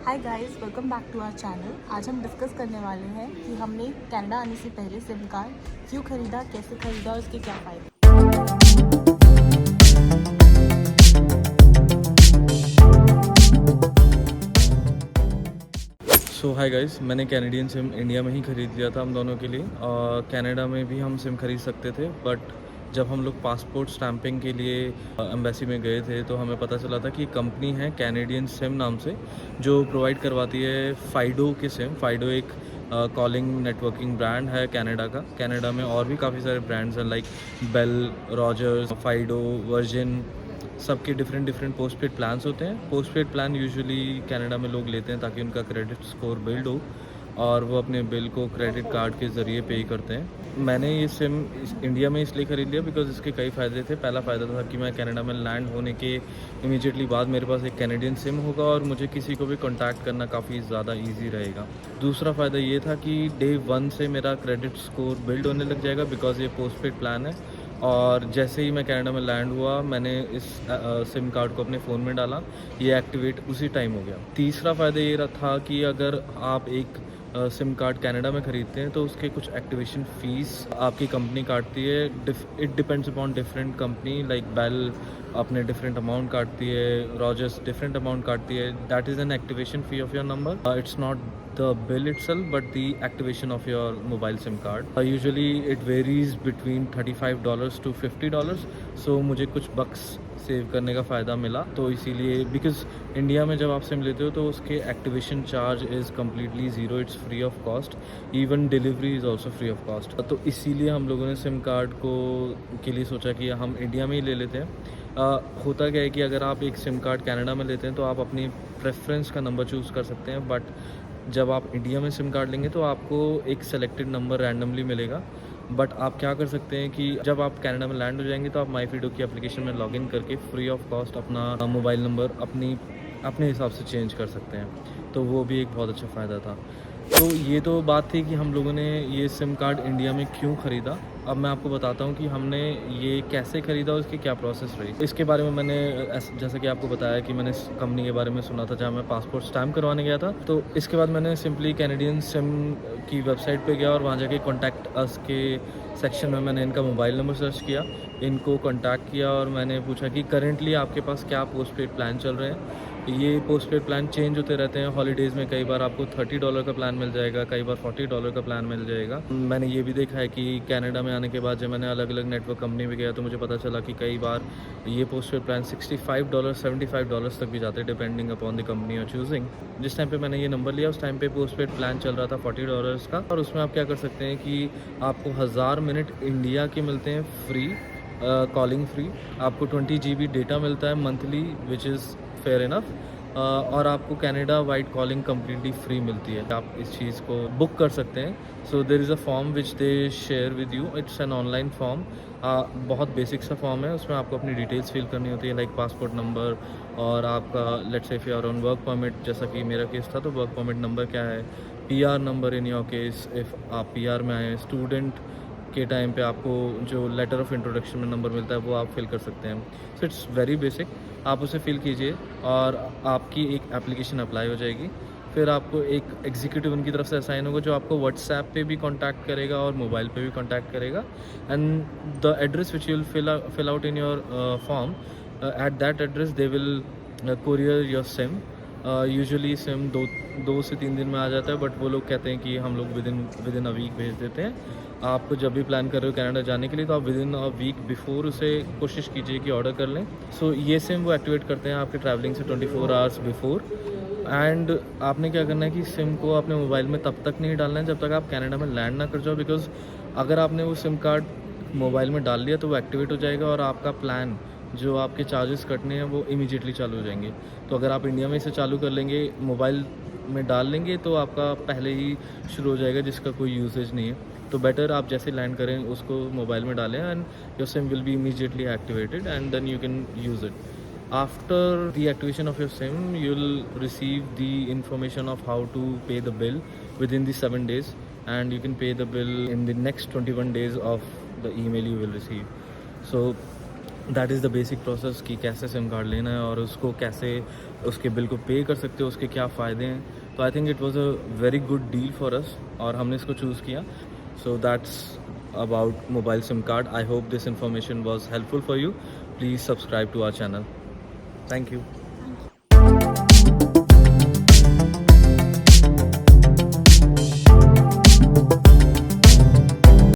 Hi guys, welcome back to our channel. आज हम discuss करने वाले हैं कि हमने कनाडा आने से पहले सिम कार्ड क्यों ख़रीदा, कैसे ख़रीदा और उसके क्या फ़ायदे। सो हाय गाइस, मैंने कैनेडियन सिम इंडिया में ही ख़रीद लिया था हम दोनों के लिए। और कनाडा में भी हम सिम ख़रीद सकते थे, बट जब हम लोग पासपोर्ट स्टैंपिंग के लिए एम्बेसी में गए थे तो हमें पता चला था कि कंपनी है कैनेडियन सिम नाम से, जो प्रोवाइड करवाती है फाइडो के सिम। फाइडो एक कॉलिंग नेटवर्किंग ब्रांड है कनाडा का। कनाडा में और भी काफ़ी सारे ब्रांड्स हैं like Bell, Rogers, Fido, Virgin, सबके डिफरेंट पोस्ट पेड प्लान्स होते हैं। Postpaid plan usually Canada में लोग लेते हैं ताकि उनका क्रेडिट स्कोर बिल्ड हो और वो अपने बिल को क्रेडिट कार्ड के ज़रिए पे करते हैं। मैंने ये सिम इंडिया में इसलिए ख़रीद लिया बिकॉज इसके कई फ़ायदे थे। पहला फ़ायदा था कि मैं कनाडा में लैंड होने के इमीडिएटली बाद मेरे पास एक कैनेडियन सिम होगा और मुझे किसी को भी कॉन्टैक्ट करना काफ़ी ज़्यादा ईजी रहेगा। दूसरा फ़ायदा ये था कि डे 1 से मेरा क्रेडिट स्कोर बिल्ड होने लग जाएगा बिकॉज ये पोस्ट पेड प्लान है। और जैसे ही मैं कनाडा में लैंड हुआ, मैंने इस सिम कार्ड को अपने फ़ोन में डाला, ये एक्टिवेट उसी टाइम हो गया। तीसरा फ़ायदा ये था कि अगर आप एक सिम कार्ड कनाडा में ख़रीदते हैं तो उसके कुछ एक्टिवेशन फ़ीस आपकी कंपनी काटती है। It depends upon different company, like Bell अपने डिफरेंट अमाउंट काटती है, रॉजर्स डिफरेंट अमाउंट काटती है। That is an activation fee of your number. It's not the bill itself but the activation of your mobile sim card. Usually it varies between $35 to $50, so मुझे कुछ बक्स save करने का फ़ायदा मिला। तो इसीलिए बिकॉज इंडिया में जब आप सिम लेते हो तो उसके activation charge is completely zero, it's free of cost. Even delivery is also free of cost. तो इसीलिए हम लोगों ने सिम कार्ड को के लिए सोचा कि हम इंडिया में ही ले लेते हैं। होता क्या है कि अगर आप एक सिम कार्ड कनाडा में लेते हैं तो आप अपनी प्रेफरेंस का नंबर चूज़ कर सकते हैं, बट जब आप इंडिया में सिम कार्ड लेंगे तो आपको एक सेलेक्टेड नंबर रैंडमली मिलेगा। बट आप क्या कर सकते हैं कि जब आप कनाडा में लैंड हो जाएंगे तो आप माई फीडो की एप्लीकेशन में लॉगिन करके फ्री ऑफ कॉस्ट अपना मोबाइल नंबर अपने हिसाब से चेंज कर सकते हैं। तो वो भी एक बहुत अच्छा फ़ायदा था। तो ये तो बात थी कि हम लोगों ने ये सिम कार्ड इंडिया में क्यों ख़रीदा। अब मैं आपको बताता हूँ कि हमने ये कैसे ख़रीदा और इसकी क्या प्रोसेस रही। इसके बारे में मैंने जैसा कि आपको बताया कि मैंने इस कंपनी के बारे में सुना था जहाँ मैं पासपोर्ट स्टैम्प करवाने गया था। तो इसके बाद मैंने सिंपली कैनेडियन सिम की वेबसाइट पे गया और वहाँ जाके कॉन्टैक्ट अस के सेक्शन में मैंने इनका मोबाइल नंबर सर्च किया, इनको कॉन्टैक्ट किया और मैंने पूछा कि करेंटली आपके पास क्या पोस्ट पेड प्लान चल रहे हैं। ये पोस्ट पेड प्लान चेंज होते रहते हैं। हॉलीडेज़ में कई बार आपको $30 का प्लान मिल जाएगा, कई बार $40 का प्लान मिल जाएगा। मैंने ये भी देखा है कि कनाडा में आने के बाद जब मैंने अलग अलग नेटवर्क कंपनी में गया तो मुझे पता चला कि कई बार ये पोस्ट पेड प्लान $65 $75 तक भी जाते हैं, डिपेंडिंग अपॉन द कंपनी और चूजिंग। जिस टाइम पे मैंने ये नंबर लिया उस टाइम पे पोस्ट पेड प्लान चल रहा था $40 का, और उसमें आप क्या कर सकते हैं कि आपको 1000 मिनट इंडिया के मिलते हैं फ्री, कॉलिंग फ्री। आपको 20 GB डेटा मिलता है monthly, which is fair enough. और आपको Canada wide calling completely free मिलती है। आप इस चीज़ को बुक कर सकते हैं। So there is a form which they share with you. It's an online form, बहुत बेसिक सा फॉर्म है। उसमें आपको अपनी डिटेल्स फिल करनी होती है, लाइक पासपोर्ट नंबर और आपका let's say if you are on work permit, जैसा कि मेरा केस था तो वर्क परमिट नंबर क्या है, PR number in your case if आप PR में आए, स्टूडेंट के टाइम पे आपको जो लेटर ऑफ इंट्रोडक्शन में नंबर मिलता है वो आप फिल कर सकते हैं। So it's very basic. आप उसे फिल कीजिए और आपकी एक एप्लीकेशन अप्लाई हो जाएगी। फिर आपको एक एग्जीक्यूटिव उनकी तरफ से असाइन होगा जो आपको व्हाट्सएप पे भी कांटेक्ट करेगा और मोबाइल पे भी कांटेक्ट करेगा। And the address which you will fill out in your form, at that address they will courier your SIM. Usually SIM दो से 3 दिन में आ जाता है, बट वो लोग कहते हैं कि हम लोग विद इन अ वीक भेज देते हैं। आप जब भी प्लान कर रहे हो कनाडा जाने के लिए तो आप within a week before उसे कोशिश कीजिए कि ऑर्डर कर लें। सो ये सिम वो एक्टिवेट करते हैं आपके ट्रैवलिंग से 24 आवर्स बिफोर। एंड आपने क्या करना है कि सिम को अपने मोबाइल में तब तक नहीं डालना है जब तक आप कनाडा में लैंड ना कर जाओ, बिकॉज अगर आपने वो सिम कार्ड मोबाइल में डाल लिया तो वो एक्टिवेट हो जाएगा और आपका प्लान जो आपके चार्जेस कटने हैं वो इमीडिएटली चालू हो जाएंगे। तो अगर आप इंडिया में इसे चालू कर लेंगे, मोबाइल में डाल लेंगे तो आपका पहले ही शुरू हो जाएगा जिसका कोई यूसेज नहीं है। तो बेटर आप जैसे लैंड करें उसको मोबाइल में डालें and your SIM will be immediately activated and then you can use it. After the activation of your SIM, you'll receive the information of how to pay the bill within the 7 days, and you can pay the bill in the next 21 days of the email you will receive. So that is the basic process कि कैसे SIM card लेना है और उसको कैसे उसके bill को पे कर सकते हो, उसके क्या फ़ायदे हैं। तो I think it was a very good deal for us और हमने इसको चूज़ किया। So that's about mobile SIM card. I hope this information was helpful for you. Please subscribe to our channel. Thank you.